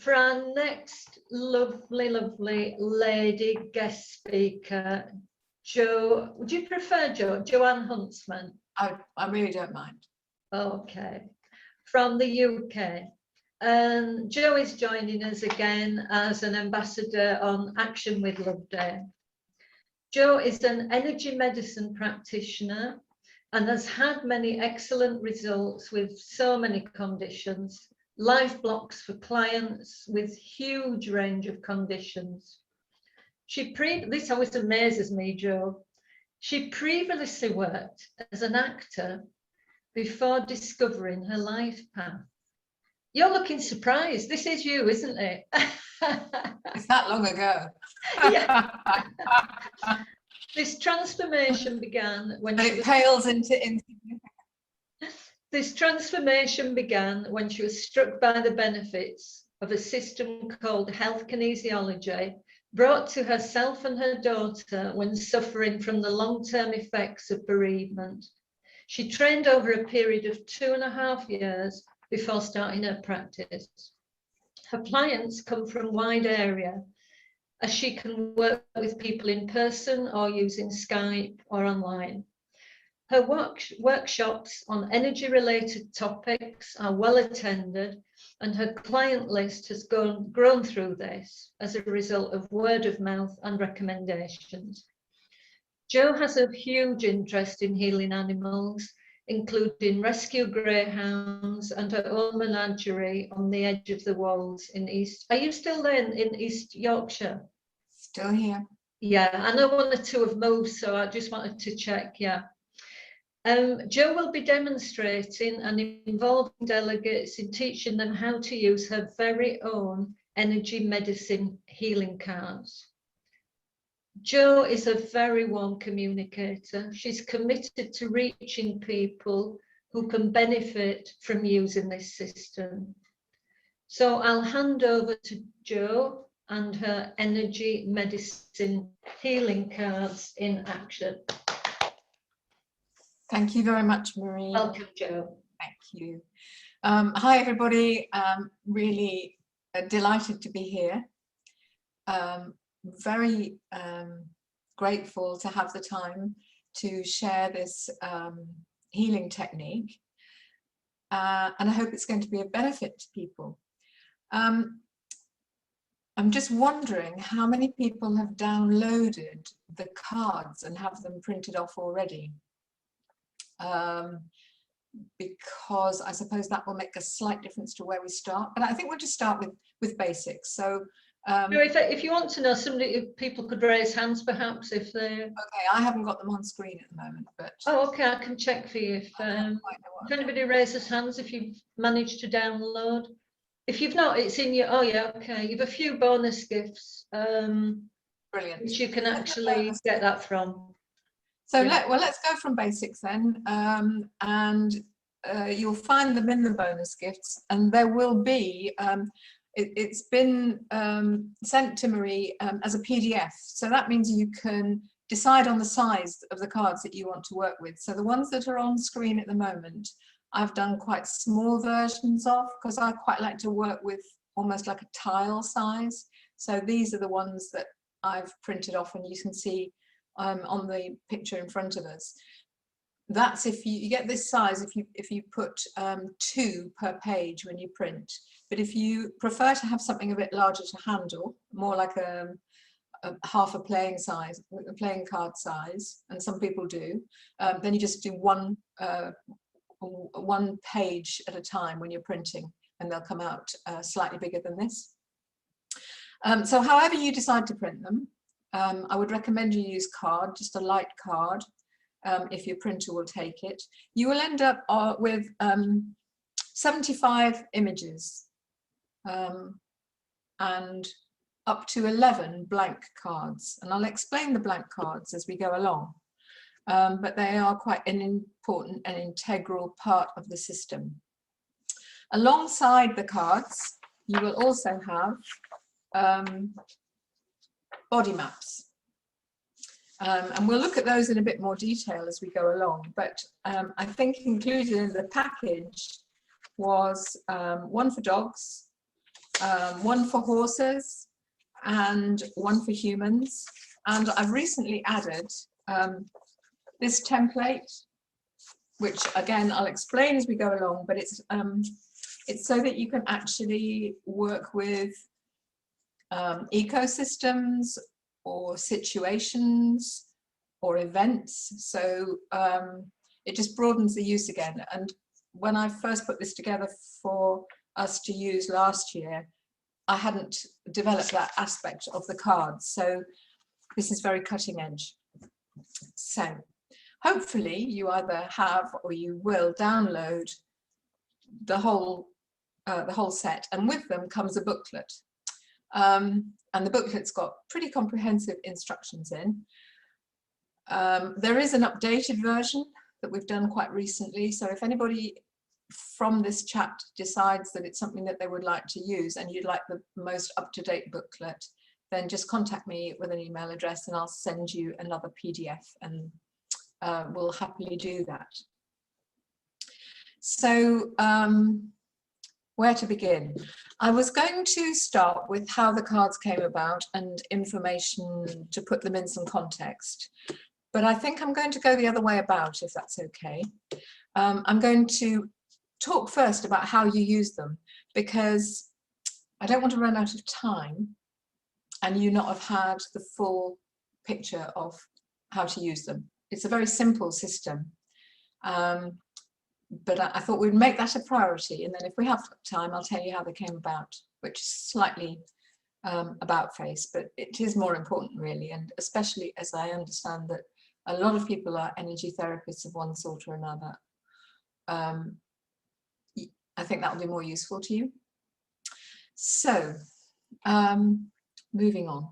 For our next lovely lady guest speaker, Jo, would you prefer Joanne Huntsman? I really don't mind. Okay, from the UK. And Jo is joining us again as an ambassador on Action with Love Day. Jo is an energy medicine practitioner and has had many excellent results with so many conditions, life blocks for clients with huge range of conditions. This always amazes me, Jo. She previously worked as an actor before discovering her life path. You're looking surprised. This is you, isn't it? It's that long ago. Yeah. This transformation began when But it pales into This transformation began when she was struck by the benefits of a system called health kinesiology, brought to herself and her daughter when suffering from the long-term effects of bereavement. She trained over a period of 2.5 years before starting her practice. Her clients come from a wide area, as she can work with people in person or using Skype or online. Her workshops on energy-related topics are well attended, and her client list has grown through this as a result of word of mouth and recommendations. Jo has a huge interest in healing animals, including rescue greyhounds and her own menagerie on the edge of the wolds in East. Are you still there in East Yorkshire? Still here. Yeah, I know 1 or 2 have moved, so I just wanted to check. Yeah. Jo will be demonstrating and involving delegates in teaching them how to use her very own energy medicine healing cards. Jo is a very warm communicator. She's committed to reaching people who can benefit from using this system. So I'll hand over to Jo and her energy medicine healing cards in action. Thank you very much, Marie. Welcome, Jo. Thank you. Hi, everybody. Really delighted to be here. Very grateful to have the time to share this healing technique. And I hope it's going to be a benefit to people. I'm just wondering how many people have downloaded the cards and have them printed off already. Because I suppose that will make a slight difference to where we start. But I think we'll just start with basics. So if you want to know, if people could raise hands perhaps if they... Okay, I haven't got them on screen at the moment, but... Oh, okay, I can check for you. If anybody raises hands, if you've managed to download. If you've not, it's in your... Oh, yeah, okay. You've a few bonus gifts. Brilliant. Which you can actually get that from. So yeah. let's go from basics then. You'll find them in the bonus gifts, and there will be... It's been sent to Marie as a PDF. So that means you can decide on the size of the cards that you want to work with. So the ones that are on screen at the moment, I've done quite small versions of, because I quite like to work with almost like a tile size. So these are the ones that I've printed off, and you can see on the picture in front of us. That's if you get this size if you put 2 per page when you print. But if you prefer to have something a bit larger to handle, more like a half a playing card size, and some people do, then you just do one page at a time when you're printing, and they'll come out slightly bigger than this. So however you decide to print them, I would recommend you use card, just a light card. If your printer will take it. You will end up with 75 images and up to 11 blank cards. And I'll explain the blank cards as we go along. But they are quite an important and integral part of the system. Alongside the cards, you will also have body maps. And we'll look at those in a bit more detail as we go along, but I think included in the package was one for dogs, one for horses and one for humans. And I've recently added this template, which again I'll explain as we go along, but it's so that you can actually work with ecosystems or situations or events. So it just broadens the use again. And when I first put this together for us to use last year, I hadn't developed that aspect of the cards. So this is very cutting edge. So hopefully you either have or you will download the whole set, and with them comes a booklet. And the booklet's got pretty comprehensive instructions in. There is an updated version that we've done quite recently. So if anybody from this chat decides that it's something that they would like to use and you'd like the most up-to-date booklet, then just contact me with an email address and I'll send you another PDF, and we'll happily do that. So where to begin? I was going to start with how the cards came about and information to put them in some context, but I think I'm going to go the other way about, if that's okay. I'm going to talk first about how you use them, because I don't want to run out of time and you not have had the full picture of how to use them. It's a very simple system, but I thought we'd make that a priority, and then if we have time I'll tell you how they came about, which is slightly about face, but it is more important really, and especially as I understand that a lot of people are energy therapists of one sort or another. I think that will be more useful to you. So moving on.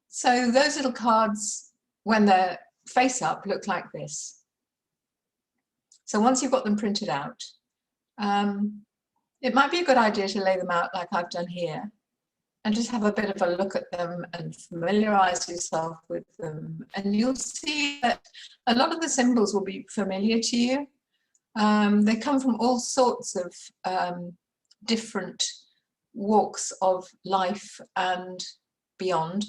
So those little cards, when they're face up, look like this. So once you've got them printed out, it might be a good idea to lay them out like I've done here and just have a bit of a look at them and familiarize yourself with them. And you'll see that a lot of the symbols will be familiar to you. They come from all sorts of different walks of life and beyond,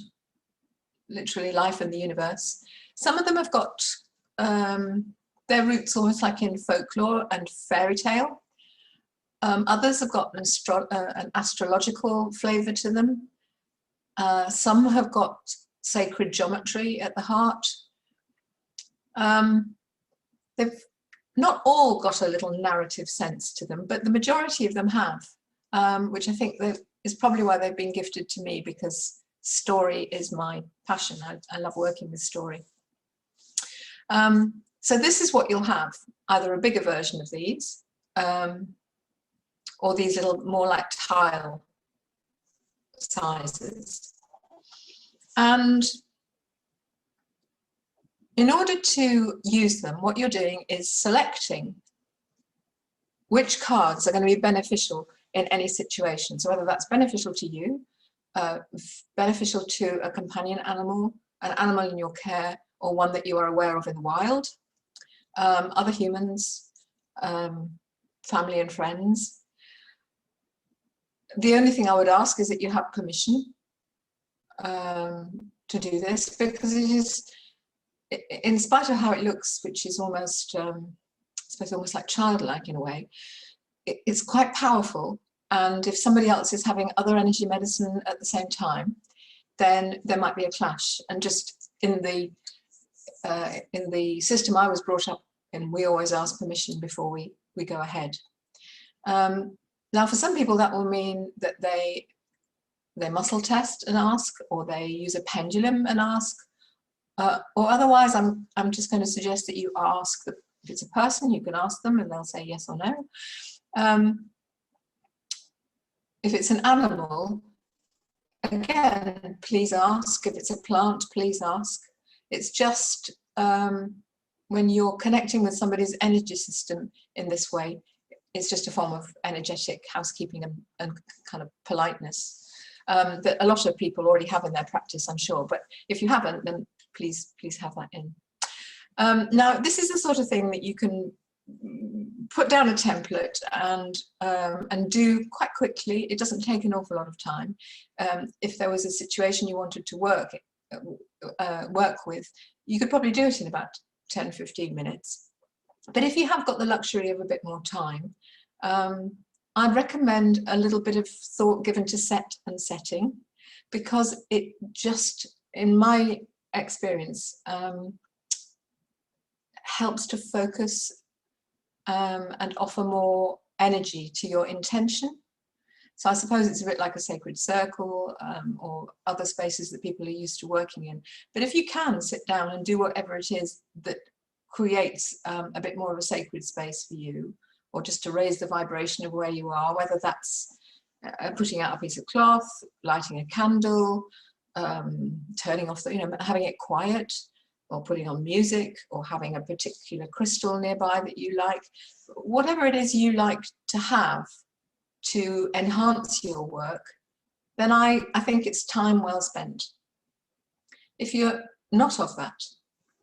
literally life and the universe. Some of them have got their roots almost like in folklore and fairy tale. Others have got an astrological flavour to them. Some have got sacred geometry at the heart. They've not all got a little narrative sense to them, but the majority of them have, which I think is probably why they've been gifted to me, because story is my passion. I love working with story. So this is what you'll have, either a bigger version of these, or these little more like tile sizes. And in order to use them, what you're doing is selecting which cards are going to be beneficial in any situation. So whether that's beneficial to you, beneficial to a companion animal, an animal in your care, or one that you are aware of in the wild, other humans, family and friends. The only thing I would ask is that you have permission to do this, because it is, in spite of how it looks, which is almost, I suppose almost like childlike in a way, it's quite powerful. And if somebody else is having other energy medicine at the same time, then there might be a clash. And just in the system I was brought up in, we always ask permission before we go ahead. Now, for some people, that will mean that they muscle test and ask, or they use a pendulum and ask, or otherwise, I'm just going to suggest that you ask. That if it's a person, you can ask them, and they'll say yes or no. If it's an animal, again, please ask. If it's a plant, please ask. It's just when you're connecting with somebody's energy system in this way, it's just a form of energetic housekeeping and kind of politeness that a lot of people already have in their practice, I'm sure. But if you haven't, then please have that in. Now, this is the sort of thing that you can put down a template and do quite quickly. It doesn't take an awful lot of time. If there was a situation you wanted to work with, you could probably do it in about 10-15 minutes. But if you have got the luxury of a bit more time, I'd recommend a little bit of thought given to set and setting, because it just, in my experience, helps to focus and offer more energy to your intention. So I suppose it's a bit like a sacred circle or other spaces that people are used to working in. But if you can sit down and do whatever it is that creates a bit more of a sacred space for you, or just to raise the vibration of where you are, whether that's putting out a piece of cloth, lighting a candle, turning off the, having it quiet, or putting on music, or having a particular crystal nearby that you like, whatever it is you like to have to enhance your work, then I think it's time well spent. If you're not of that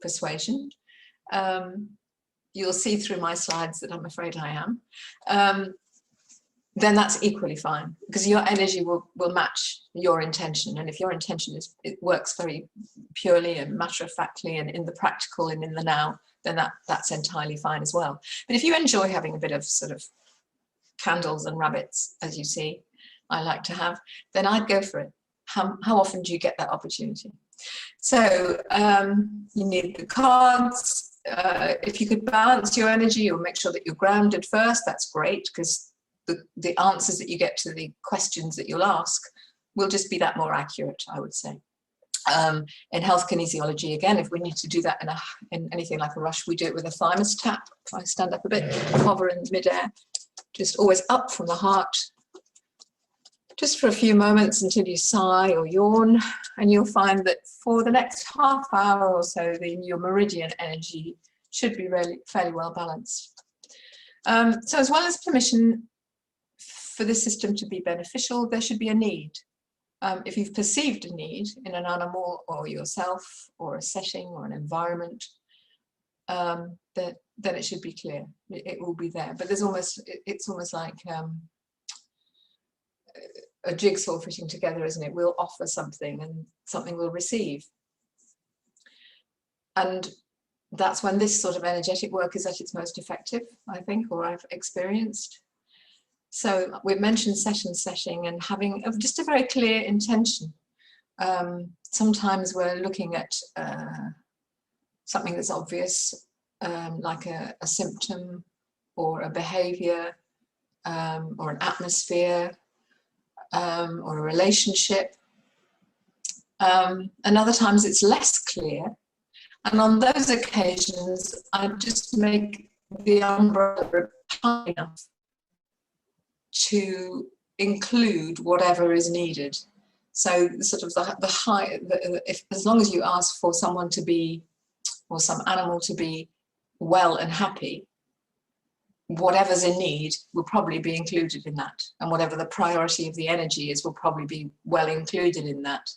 persuasion, you'll see through my slides that I'm afraid I am, then that's equally fine, because your energy will match your intention. And if your intention is, it works very purely and matter-of-factly and in the practical and in the now, then that's entirely fine as well. But if you enjoy having a bit of sort of candles and rabbits, as you see, I like to have, then I'd go for it. How often do you get that opportunity? So you need the cards. If you could balance your energy or make sure that you're grounded first, that's great, because the answers that you get to the questions that you'll ask will just be that more accurate, I would say. In health kinesiology, again, if we need to do that in anything like a rush, we do it with a thymus tap. If I stand up a bit, hover in midair, just always up from the heart, just for a few moments until you sigh or yawn, and you'll find that for the next half hour or so, your meridian energy should be really fairly well balanced. So as well as permission for the system to be beneficial, there should be a need. If you've perceived a need in an animal or yourself or a setting or an environment, then it should be clear. It will be there. But it's almost like a jigsaw fitting together, isn't it? We'll offer something and something will receive. And that's when this sort of energetic work is at its most effective, I think, or I've experienced. So we mentioned session setting and having just a very clear intention. Sometimes we're looking at something that's obvious, like a symptom or a behavior or an atmosphere or a relationship. And other times it's less clear. And on those occasions, I just make the umbrella high enough to include whatever is needed. So sort of the high, as long as you ask for someone to be, or some animal to be well and happy, whatever's in need will probably be included in that. And whatever the priority of the energy is will probably be well included in that.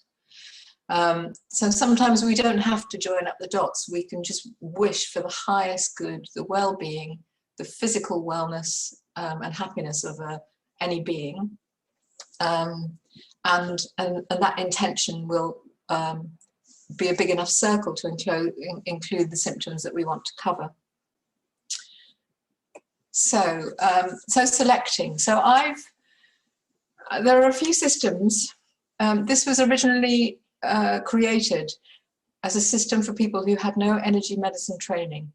So sometimes we don't have to join up the dots. We can just wish for the highest good, the well-being, the physical wellness and happiness of any being. And that intention will be a big enough circle to include the symptoms that we want to cover. So, selecting. So there are a few systems. This was originally created as a system for people who had no energy medicine training.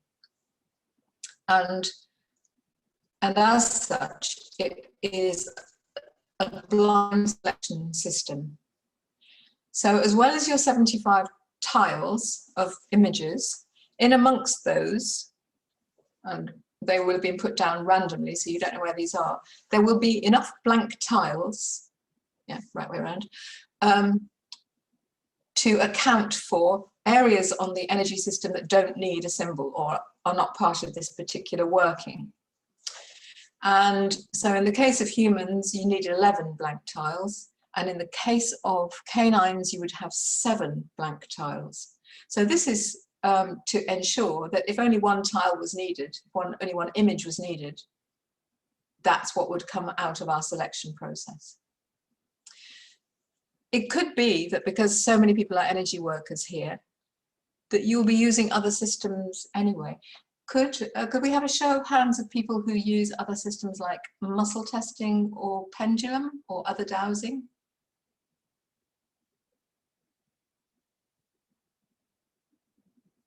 And as such, it is a blind selection system. So as well as your 75 tiles of images, in amongst those, and they will have been put down randomly, so you don't know where these are, there will be enough blank tiles, yeah, right way around, to account for areas on the energy system that don't need a symbol or are not part of this particular working. And so in the case of humans, you need 11 blank tiles. And in the case of canines, you would have 7 blank tiles. So this is to ensure that if only one tile was needed, only one image was needed, that's what would come out of our selection process. It could be that because so many people are energy workers here, that you'll be using other systems anyway. Could we have a show of hands of people who use other systems like muscle testing or pendulum or other dowsing?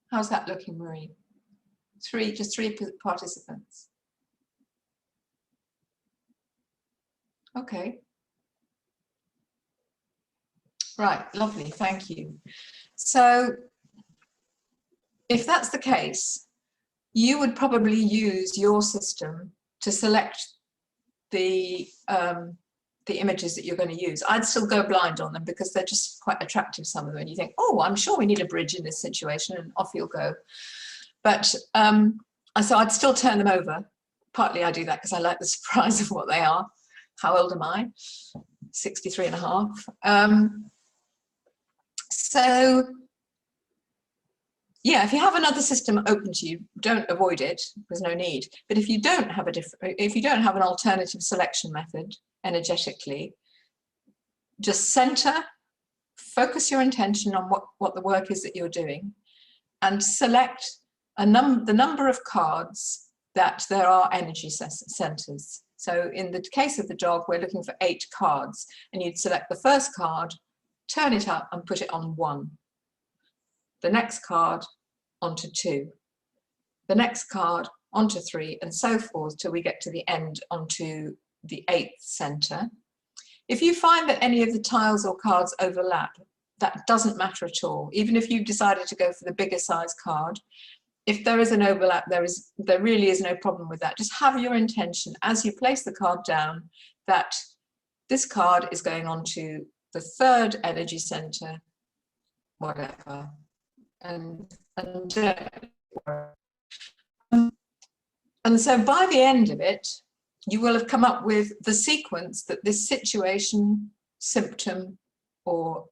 How's that looking, Marie? Just three participants. Okay. Right, lovely, thank you. So if that's the case, you would probably use your system to select the images that you're going to use. I'd still go blind on them because they're just quite attractive, some of them, and you think, oh, I'm sure we need a bridge in this situation, and off you'll go. But so I'd still turn them over. Partly I do that because I like the surprise of what they are. How old am I? 63 and a half. So yeah, if you have another system open to you, don't avoid it. There's no need. But if you don't have an alternative selection method energetically, just center, focus your intention on what the work is that you're doing, and select the number of cards that there are energy centers. So in the case of the dog, we're looking for 8 cards, and you'd select the first card, turn it up and put it on 1. The next card onto 2, the next card onto 3, and so forth till we get to the end onto the 8th center. If you find that any of the tiles or cards overlap, that doesn't matter at all. Even if you've decided to go for the bigger size card, if there is an overlap, there really is no problem with that. Just have your intention as you place the card down that this card is going on to the 3rd energy center, whatever. And so by the end of it, you will have come up with the sequence that this situation, symptom, or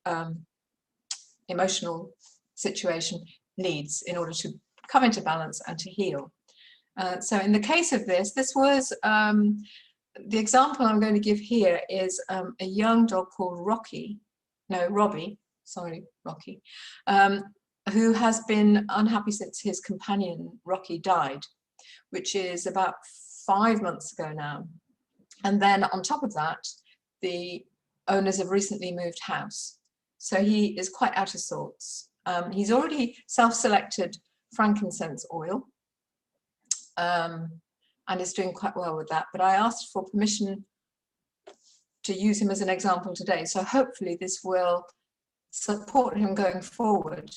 emotional situation needs in order to come into balance and to heal. So in the case of this was, the example I'm going to give here is a young dog called Robbie, who has been unhappy since his companion Rocky died, which is about 5 months ago now. And then on top of that, the owners have recently moved house. So he is quite out of sorts. He's already self-selected frankincense oil and is doing quite well with that. But I asked for permission to use him as an example today. So hopefully this will support him going forward,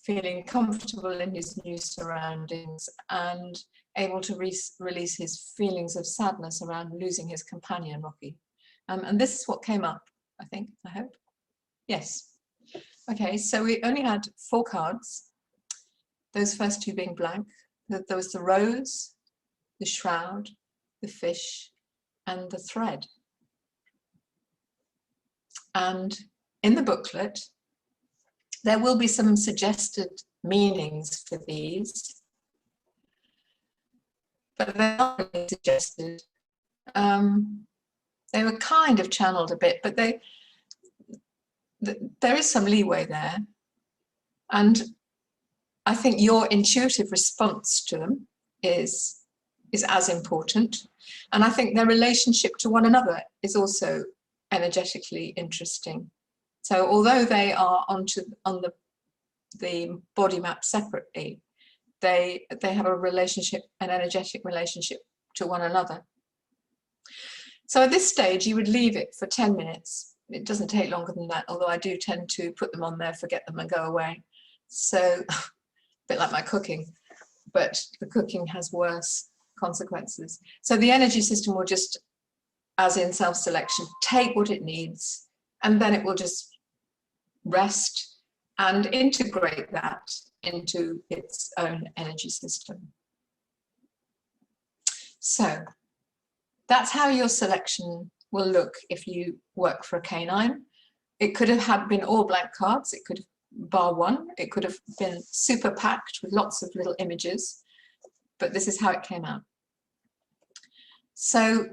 feeling comfortable in his new surroundings and able to release his feelings of sadness around losing his companion, Rocky. And this is what came up, I hope. Yes. Okay, so we only had 4 cards, those first 2 being blank. There was the rose, the shroud, the fish, and the thread. And in the booklet, there will be some suggested meanings for these, but they're not really suggested. They were kind of channeled a bit, but there is some leeway there. And I think your intuitive response to them is as important. And I think their relationship to one another is also energetically interesting. So although they are on the body map separately, they have a relationship, an energetic relationship to one another. So at this stage, you would leave it for 10 minutes. It doesn't take longer than that, although I do tend to put them on there, forget them and go away. So a bit like my cooking, but the cooking has worse consequences. So the energy system will just, as in self-selection, take what it needs, and then it will just rest and integrate that into its own energy system. So that's how your selection will look if you work for a canine. It could have been all blank cards. It could have bar one. It could have been super packed with lots of little images, but this is how it came out. So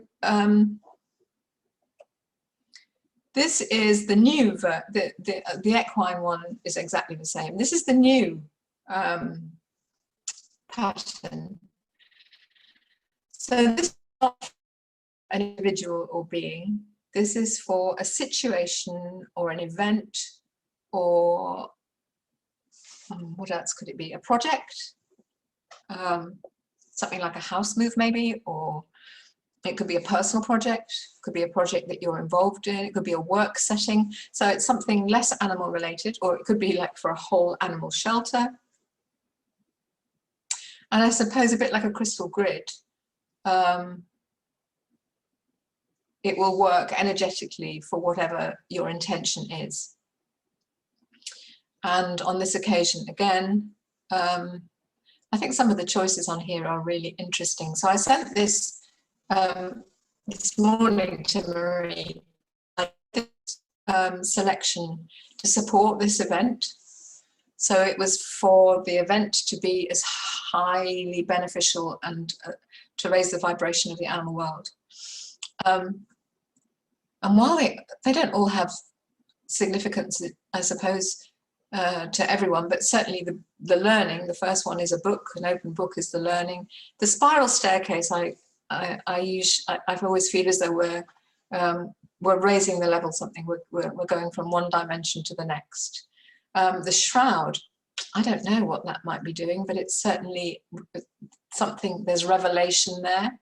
this is the new, the equine one is exactly the same. This is the new pattern. So this is not an individual or being. This is for a situation or an event, or what else could it be? A project, something like a house move maybe, or it could be a personal project, it could be a project that you're involved in, it could be a work setting. So it's something less animal related, or it could be like for a whole animal shelter. And I suppose a bit like a crystal grid, it will work energetically for whatever your intention is. And on this occasion, again, I think some of the choices on here are really interesting. So I sent this this morning to Marie, selection to support this event. So it was for the event to be as highly beneficial and to raise the vibration of the animal world. And while they don't all have significance, I suppose, to everyone, but certainly the learning, the first one is a book, an open book is the learning. The spiral staircase, I've always feel as though we're raising the level something, we're going from one dimension to the next. The shroud, I don't know what that might be doing, but it's certainly something, there's revelation there.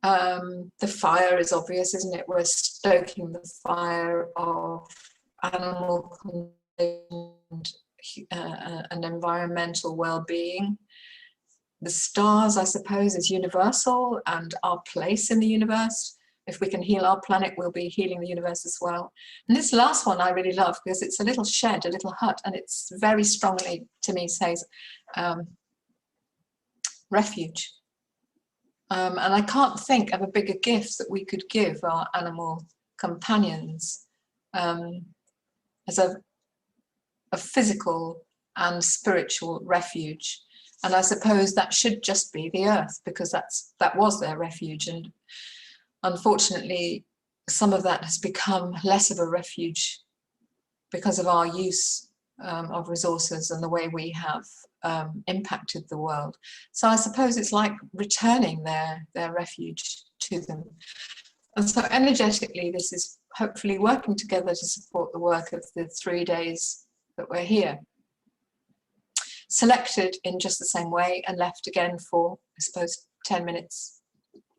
The fire is obvious, isn't it? We're stoking the fire of animal and environmental well-being. The stars, I suppose, is universal and our place in the universe. If we can heal our planet, we'll be healing the universe as well. And this last one I really love because it's a little shed, a little hut, and it's very strongly, to me, says refuge. And I can't think of a bigger gift that we could give our animal companions as a physical and spiritual refuge. And I suppose that should just be the earth, because that was their refuge. And unfortunately, some of that has become less of a refuge because of our use of resources and the way we have impacted the world. So I suppose it's like returning their refuge to them. And so energetically, this is hopefully working together to support the work of the 3 days that we're here. Selected in just the same way and left again for, I suppose, 10 minutes.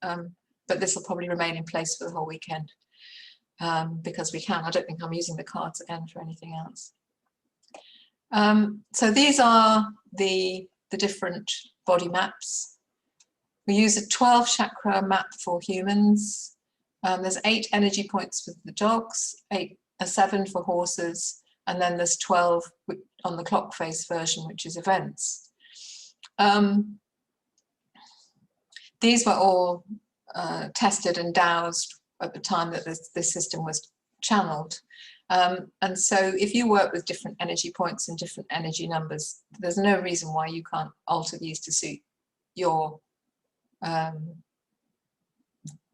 But this will probably remain in place for the whole weekend because we can. I don't think I'm using the cards again for anything else. So these are the different body maps. We use a 12 chakra map for humans. There's 8 energy points for the dogs, 7 for horses, and then there's 12 on the clock face version, which is events. These were all tested and dowsed at the time that this system was channeled. And so if you work with different energy points and different energy numbers, there's no reason why you can't alter these to suit your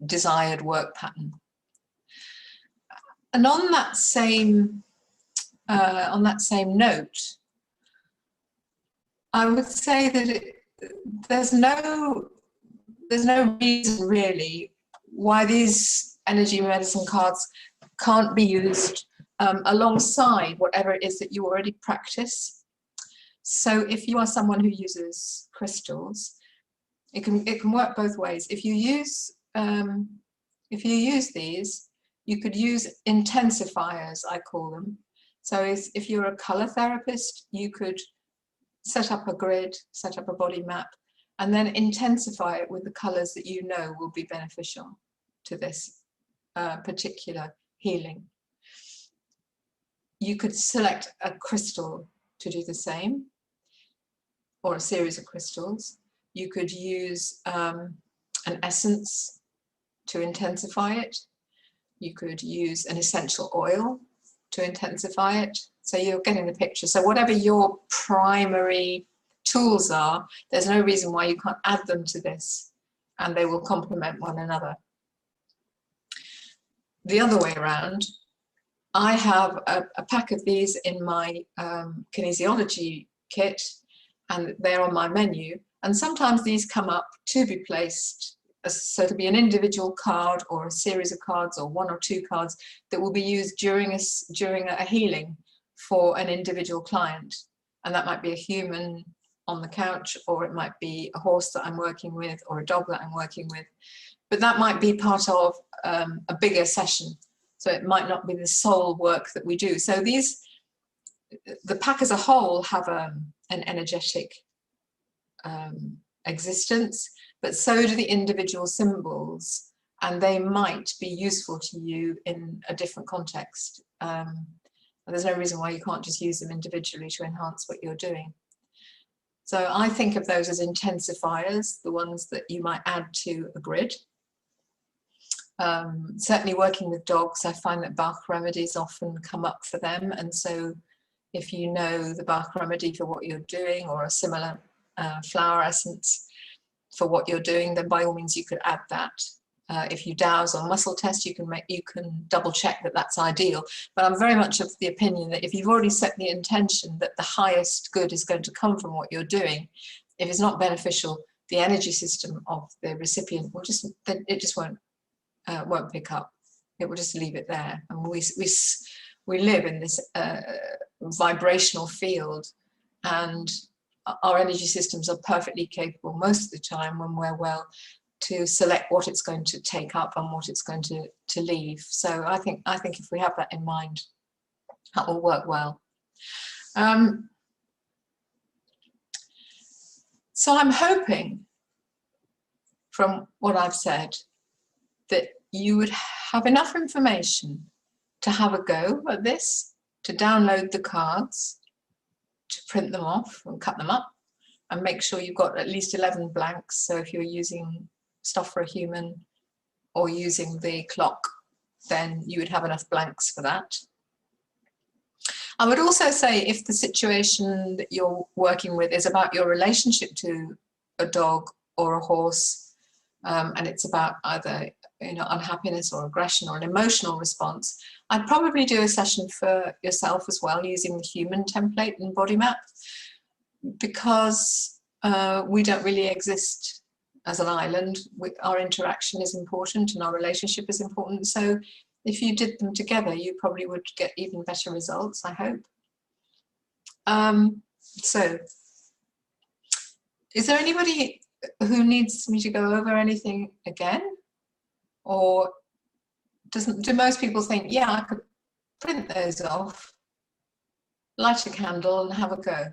desired work pattern. And on that same note, I would say that there's no reason really why these energy medicine cards can't be used alongside whatever it is that you already practice. So if you are someone who uses crystals, it can work both ways. If you use these, you could use intensifiers, I call them. So if you're a color therapist, you could set up a grid, set up a body map, and then intensify it with the colors that you know will be beneficial to this particular healing. You could select a crystal to do the same, or a series of crystals. You could use an essence to intensify it. You could use an essential oil to intensify it. So you're getting the picture. So whatever your primary tools are, there's no reason why you can't add them to this, and they will complement one another. The other way around, I have a pack of these in my kinesiology kit, and they're on my menu. And sometimes these come up to be placed, so it'll be an individual card or a series of cards or 1 or 2 cards that will be used during a healing for an individual client. And that might be a human on the couch, or it might be a horse that I'm working with, or a dog that I'm working with. But that might be part of a bigger session. So it might not be the sole work that we do. So these, the pack as a whole, have an energetic existence, but so do the individual symbols, and they might be useful to you in a different context. There's no reason why you can't just use them individually to enhance what you're doing. So I think of those as intensifiers, the ones that you might add to a grid. Certainly working with dogs, I find that Bach remedies often come up for them, and so if you know the Bach remedy for what you're doing, or a similar flower essence for what you're doing, then by all means you could add that. If you dowse or muscle test, you can double check that that's ideal. But I'm very much of the opinion that if you've already set the intention that the highest good is going to come from what you're doing, if it's not beneficial, the energy system of the recipient will just won't pick up. It will just leave it there. And we live in this vibrational field, and our energy systems are perfectly capable most of the time, when we're well, to select what it's going to take up and what it's going to leave. So I think if we have that in mind, that will work well. So I'm hoping, from what I've said, that you would have enough information to have a go at this, to download the cards, to print them off and cut them up, and make sure you've got at least 11 blanks. So if you're using stuff for a human or using the clock, then you would have enough blanks for that. I would also say, if the situation that you're working with is about your relationship to a dog or a horse, and it's about either unhappiness or aggression or an emotional response, I'd probably do a session for yourself as well, using the human template and body map, because we don't really exist as an island. Our interaction is important and our relationship is important. So if you did them together, you probably would get even better results, I hope. So is there anybody who needs me to go over anything again? Or do most people think, yeah, I could print those off, light a candle and have a go?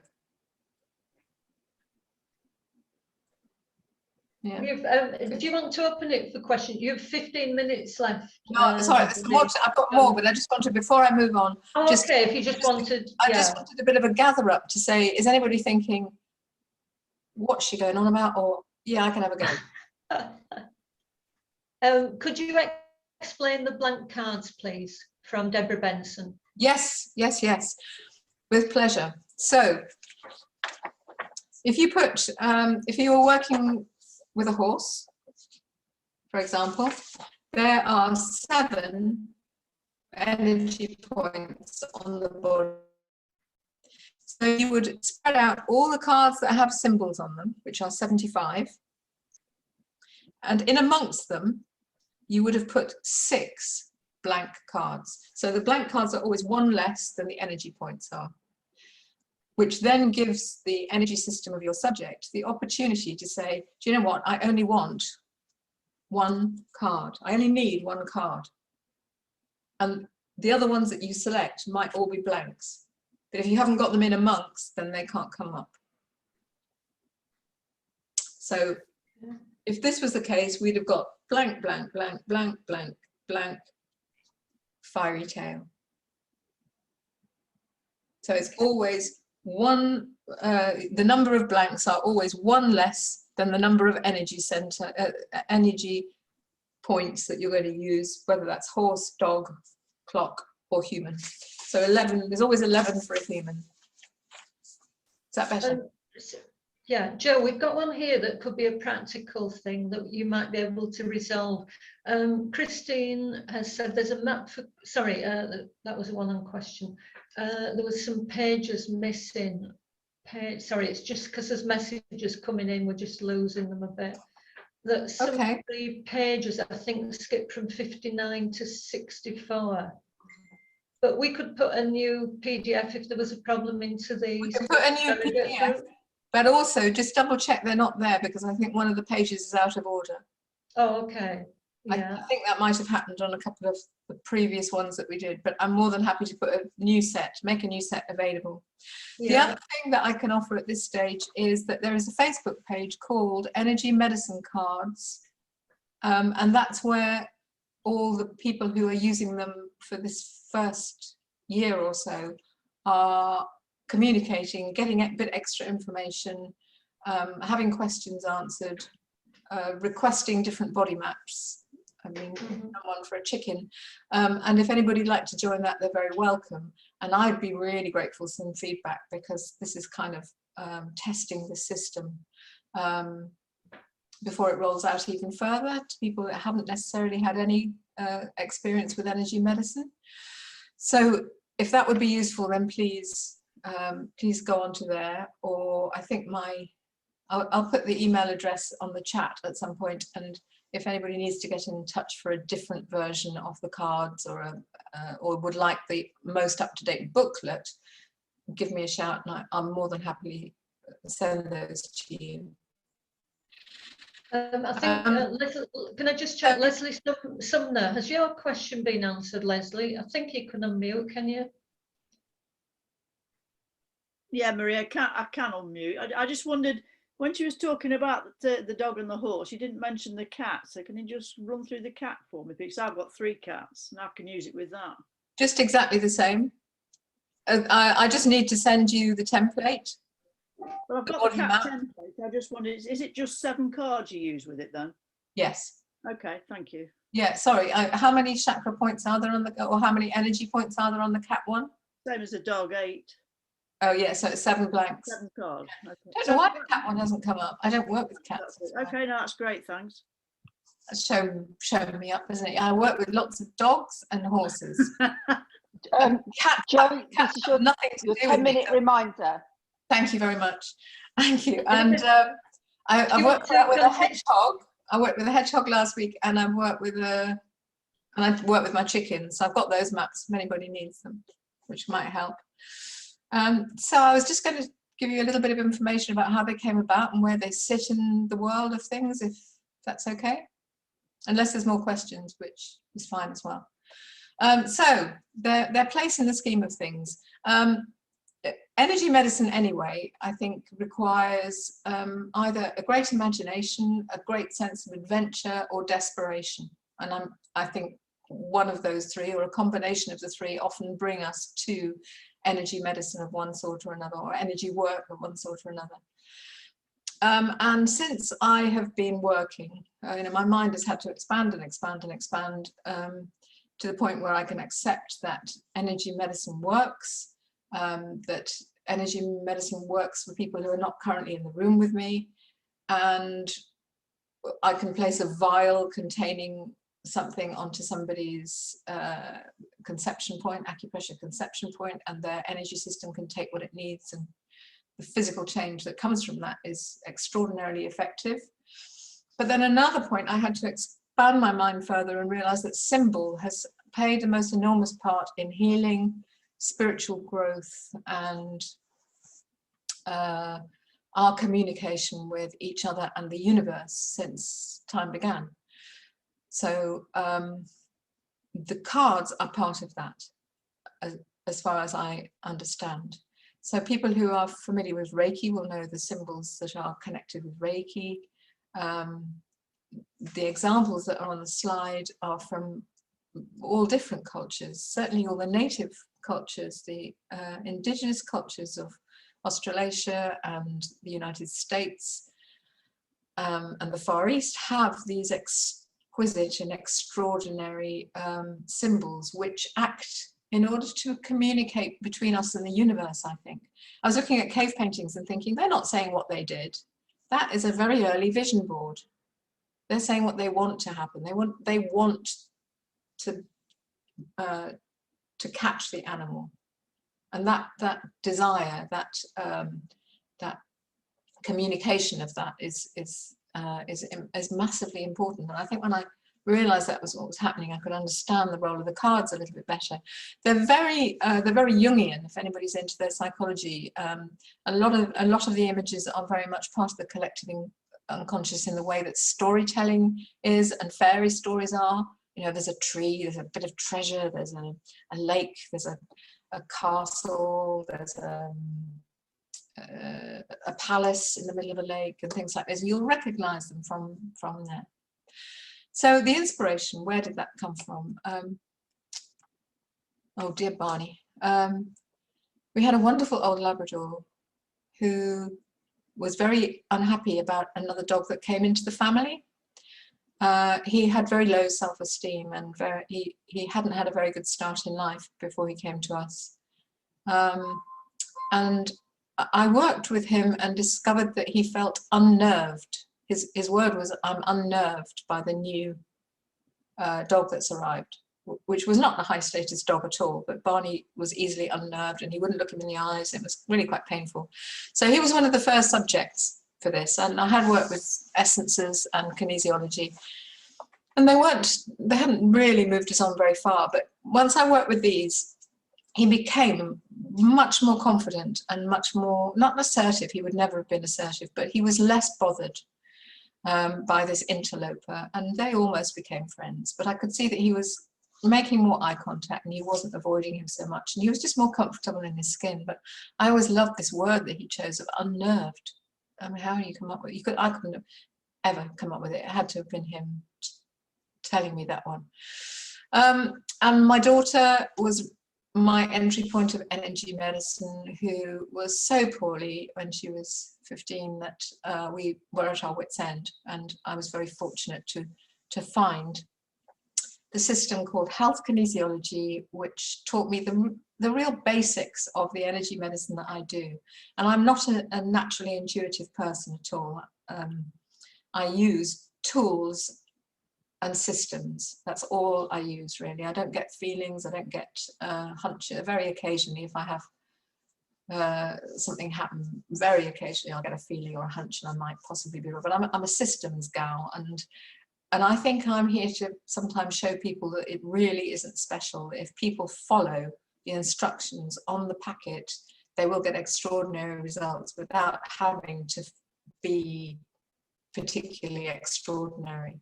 Yeah. Do you want to open it for questions? You have 15 minutes left. No, sorry, I've got more, but I just wanted, before I move on, okay, if you just wanted, I just wanted a bit of a gather up to say, is anybody thinking, what's she going on about? Or, yeah, I can have a go. Could you explain the blank cards, please, from Deborah Benson? Yes, with pleasure. So if you put, if you were working with a horse, for example, there are 7 energy points on the board. So you would spread out all the cards that have symbols on them, which are 75, and in amongst them you would have put 6 blank cards. So the blank cards are always 1 less than the energy points are, which then gives the energy system of your subject the opportunity to say, do you know what, I only want 1 card. I only need 1 card. And the other ones that you select might all be blanks. But if you haven't got them in amongst, then they can't come up. So if this was the case, we'd have got blank, blank, blank, blank, blank, blank, fiery tail. So it's always 1, the number of blanks are always 1 less than the number of energy points that you're going to use, whether that's horse, dog, clock, or human. So 11, there's always 11 for a human. Is that better? Yeah, Joe, we've got one here that could be a practical thing that you might be able to resolve. Christine has said there's a map for, sorry, that was one on question. There was some pages missing. Sorry, it's just because there's messages coming in, we're just losing them a bit. That some of the pages, I think, skip from 59 to 64. But we could put a new PDF if there was a problem into the... We could put a new PDF, but also just double check they're not there, because I think one of the pages is out of order. Oh, okay. Yeah. I think that might have happened on a couple of the previous ones that we did, but I'm more than happy to put a new set, make a new set available. Yeah. The other thing that I can offer at this stage is that there is a Facebook page called Energy Medicine Cards, and that's where all the people who are using them for this first year or so are communicating, getting a bit extra information, having questions answered, requesting different body maps. I mean, one for a chicken. And if anybody'd like to join that, they're very welcome. And I'd be really grateful for some feedback, because this is kind of testing the system before it rolls out even further to people that haven't necessarily had any experience with energy medicine. So if that would be useful, then please go onto there, or I think I'll put the email address on the chat at some point, and if anybody needs to get in touch for a different version of the cards, or would like the most up-to-date booklet, give me a shout, and I'm more than happily send those to you. I think, can I just check, Leslie Sumner, has your question been answered, Leslie? I think you can unmute, can you? Yeah, Maria, I can unmute. I just wondered, when she was talking about the dog and the horse, you didn't mention the cat. So can you just run through the cat for me? Because I've got 3 cats and I can use it with that. Just exactly the same. I just need to send you the template. Well, I've got the cat template. I just wondered, is it just 7 cards you use with it then? Yes. Okay, thank you. Yeah, sorry. How many chakra points are there on the, or how many energy points are there on the cat one? Same as the dog, 8. Oh yeah, so it's 7 blanks. 7 cards. Okay. I don't know why the cat one hasn't come up. I don't work with cats. Okay, no, that's great, thanks. That's showing me up, isn't it? I work with lots of dogs and horses. Joe, this is your nothing to your do 10-minute reminder. Thank you very much. Thank you. And I worked with a hedgehog. I worked with a hedgehog last week, and I worked with my chickens. So I've got those maps if anybody needs them, which might help. So I was just going to give you a little bit of information about how they came about and where they sit in the world of things, if that's okay. Unless there's more questions, which is fine as well. So their place in the scheme of things. Energy medicine anyway, I think, requires either a great imagination, a great sense of adventure, or desperation. And I think one of those 3, or a combination of the 3, often bring us to energy medicine of one sort or another, or energy work of one sort or another. And since I have been working, my mind has had to expand and expand and expand to the point where I can accept that energy medicine works, that energy medicine works for people who are not currently in the room with me, and I can place a vial containing something onto somebody's conception point, acupressure conception point, and their energy system can take what it needs, and the physical change that comes from that is extraordinarily effective. But then another point, I had to expand my mind further and realize that symbol has played the most enormous part in healing, spiritual growth, and our communication with each other and the universe since time began. So the cards are part of that, as far as I understand. So people who are familiar with Reiki will know the symbols that are connected with Reiki. The examples that are on the slide are from all different cultures, certainly all the native cultures, the indigenous cultures of Australasia and the United States and the Far East have these exquisite and extraordinary symbols which act in order to communicate between us and the universe, I think. I was looking at cave paintings and thinking, they're not saying what they did. That is a very early vision board. They're saying what they want to happen. They want to catch the animal. And that desire, that communication of that is massively important. And I think when I realized that was what was happening, I could understand the role of the cards a little bit better. They're very Jungian, if anybody's into their psychology. A lot of the images are very much part of the collective unconscious in the way that storytelling is and fairy stories are. You know, there's a tree, there's a bit of treasure, there's a lake, there's a castle, there's a palace in the middle of a lake and things like this. You'll recognize them from there. So the inspiration, where did that come from? Oh dear Barney. We had a wonderful old Labrador who was very unhappy about another dog that came into the family. He had very low self-esteem and he hadn't had a very good start in life before he came to us. And I worked with him and discovered that he felt unnerved. His word was, "I'm unnerved by the new dog that's arrived," which was not a high status dog at all, but Barney was easily unnerved and he wouldn't look him in the eyes. It was really quite painful. So he was one of the first subjects for this. And I had worked with essences and kinesiology, and they hadn't really moved us on very far. But once I worked with these, he became much more confident and much more, not assertive, he would never have been assertive, but he was less bothered by this interloper, and they almost became friends. But I could see that he was making more eye contact and he wasn't avoiding him so much, and he was just more comfortable in his skin. But I always loved this word that he chose of unnerved. I mean, how do you come up with it? I couldn't have ever come up with it. It had to have been him telling me that one. And my daughter was my entry point of energy medicine, who was so poorly when she was 15 that we were at our wits' end. And I was very fortunate to find the system called health kinesiology, which taught me the real basics of the energy medicine that I do. And I'm not a naturally intuitive person at all. I use tools and systems. That's all I use, really. I don't get feelings, I don't get hunches. Very occasionally, if I have something happen, very occasionally I'll get a feeling or a hunch and I might possibly be wrong. But I'm a systems gal, and I think I'm here to sometimes show people that it really isn't special. If people follow the instructions on the packet, they will get extraordinary results without having to be particularly extraordinary.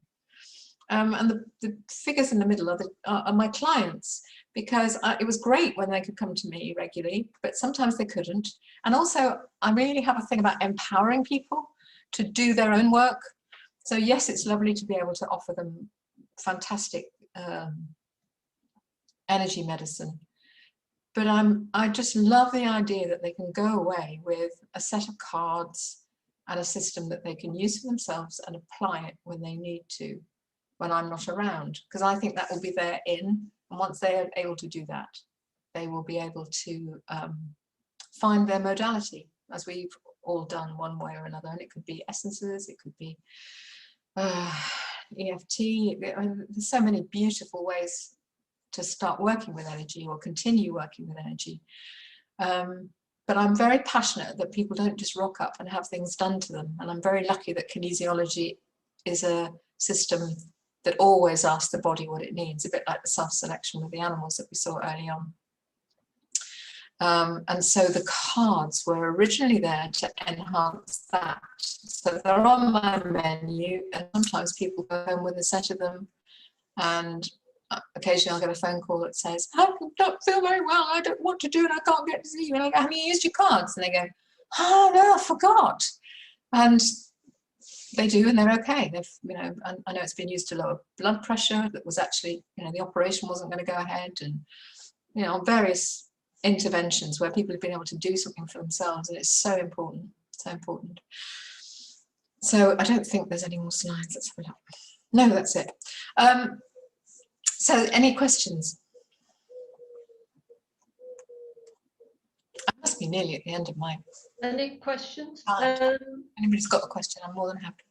And the figures in the middle are my clients, because it was great when they could come to me regularly, but sometimes they couldn't. And also, I really have a thing about empowering people to do their own work. So yes, it's lovely to be able to offer them fantastic energy medicine, but I just love the idea that they can go away with a set of cards and a system that they can use for themselves and apply it when they need to, when I'm not around, because I think that will be their in. And once they are able to do that, they will be able to find their modality, as we've all done one way or another. And it could be essences, it could be EFT. I mean, there's so many beautiful ways to start working with energy or continue working with energy. But I'm very passionate that people don't just rock up and have things done to them. And I'm very lucky that kinesiology is a system that always asks the body what it needs, a bit like the self-selection with the animals that we saw early on. And so the cards were originally there to enhance that. So they're on my menu, and sometimes people go home with a set of them, and occasionally I'll get a phone call that says, "I don't feel very well, I don't know what to do and I can't get to see you." And I go, "Have you used your cards?" And they go, "Oh no, I forgot." And they do, and they're okay. They've, you know, I know it's been used to lower blood pressure. That was actually, you know, the operation wasn't going to go ahead, and, you know, various interventions where people have been able to do something for themselves, and it's so important, so important. So I don't think there's any more slides. Let's have a look. No, that's it. So any questions? be nearly at the end of my Any questions? time. Anybody's got a question, I'm more than happy.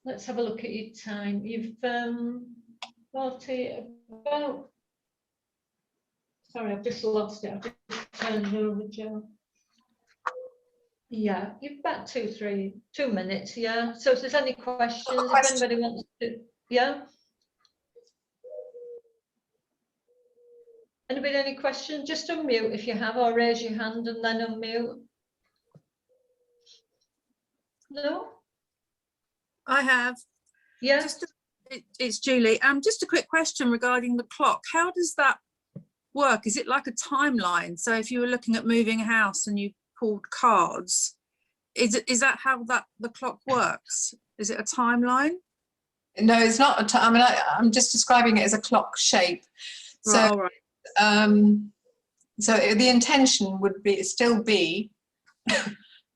Let's have a look at your time. You've got it about. Sorry, I've just lost it. I've just turned over, Joe. Yeah, you've about 2 minutes. Yeah. So if there's any questions, if anybody wants to, yeah. Anybody any questions? Just unmute if you have, or raise your hand and then unmute. No? I have. Yeah. It's Julie. Just a quick question regarding the clock. How does that work? Is it like a timeline? So if you were looking at moving a house and you pulled cards, is that how the clock works? Is it a timeline? No, it's not. I mean, I'm just describing it as a clock shape. So, Right, all right. So the intention would still be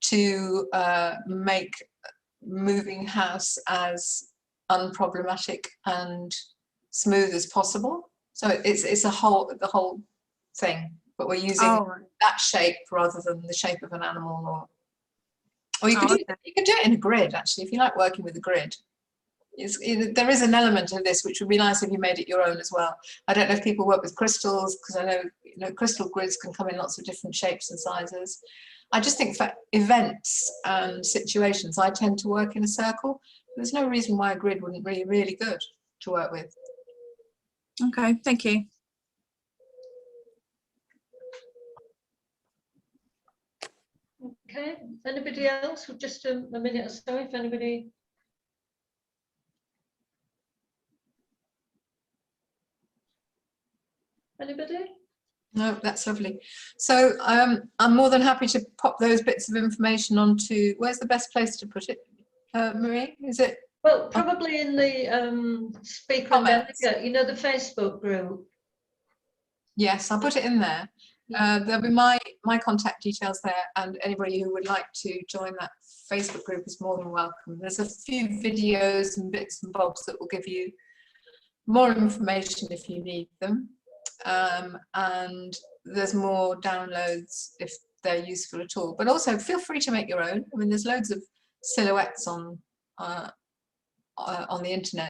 to make moving house as unproblematic and smooth as possible. So it's the whole thing, but we're using that shape rather than the shape of an animal, or you could do it in a grid, actually, if you like working with a grid. There is an element of this which would be nice if you made it your own as well. I don't know if people work with crystals, because I know crystal grids can come in lots of different shapes and sizes. I just think for events and situations, I tend to work in a circle. There's no reason why a grid wouldn't be really good to work with. Okay, thank you. Okay. Anybody else? Just a minute or so, if anybody. Anybody? No, that's lovely. So I'm more than happy to pop those bits of information onto, where's the best place to put it, Marie? Is it? Well, probably in the speaker and delegate, you know, the Facebook group. Yes, I'll put it in there. There'll be my contact details there, and anybody who would like to join that Facebook group is more than welcome. There's a few videos and bits and bobs that will give you more information if you need them. And there's more downloads if they're useful at all, but also feel free to make your own. I mean, there's loads of silhouettes on the internet